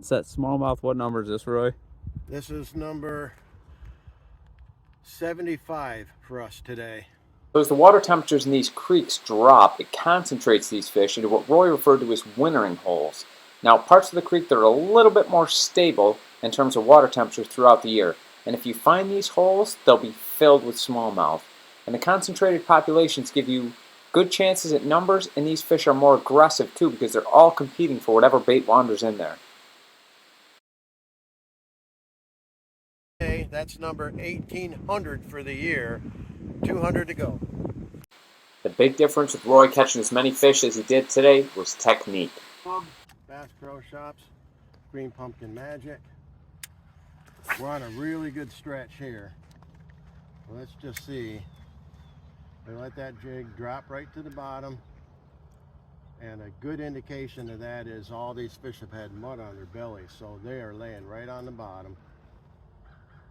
Set smallmouth. What number is this, Roy? This is number 75 for us today. So as the water temperatures in these creeks drop, it concentrates these fish into what Roy referred to as wintering holes. Now, parts of the creek that are a little bit more stable in terms of water temperature throughout the year. And if you find these holes, they'll be filled with smallmouth. And the concentrated populations give you good chances at numbers, and these fish are more aggressive too because they're all competing for whatever bait wanders in there. Okay, that's number 1800 for the year. 200 to go. The big difference with Roy catching as many fish as he did today was technique. Bass Pro Shops, Green Pumpkin Magic. We're on a really good stretch here. Let's just see. We let that jig drop right to the bottom. And a good indication of that is all these fish have had mud on their bellies, so they are laying right on the bottom.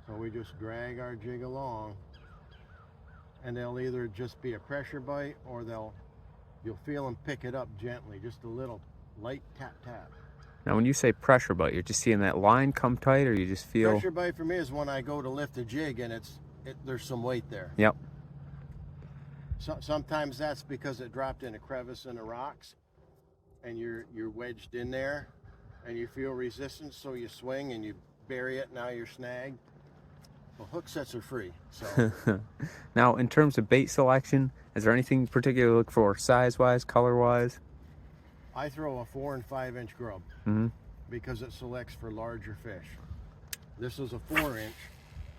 So we just drag our jig along, and they'll either just be a pressure bite or you'll feel them pick it up gently, just a little light tap tap. Now, when you say pressure bite, you're just seeing that line come tight, or you just feel... Pressure bite for me is when I go to lift a jig and there's some weight there. Yep. So, sometimes that's because it dropped in a crevice in the rocks, and you're wedged in there, and you feel resistance, so you swing and you bury it. Now you're snagged. Well, hook sets are free. So. Now, in terms of bait selection, is there anything particular you look for, size-wise, color-wise? I throw a 4 and 5 inch grub because it selects for larger fish. This is a 4 inch,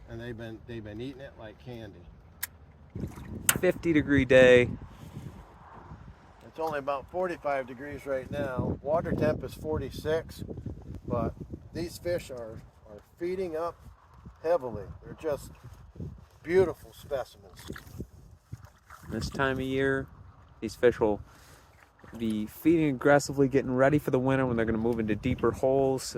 and they've been eating it like candy. 50-degree day. It's only about 45 degrees right now. Water temp is 46, but these fish are feeding up heavily. They're just beautiful specimens. This time of year, these fish will be feeding aggressively, getting ready for the winter when they're going to move into deeper holes,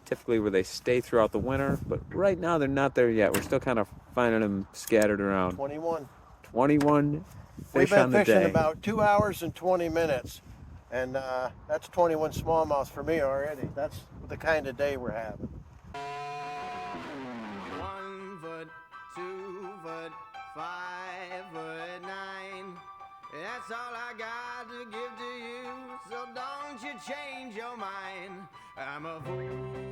typically where they stay throughout the winter. But right now, they're not there yet. We're still kind of finding them scattered around. 21 fish on the day. We've been fishing about 2 hours and 20 minutes, and that's 21 smallmouth for me already. That's the kind of day we're having. 1 foot, 2 foot, 5 foot 9. That's all I got to give to you, so don't you change your mind. I'm a fool.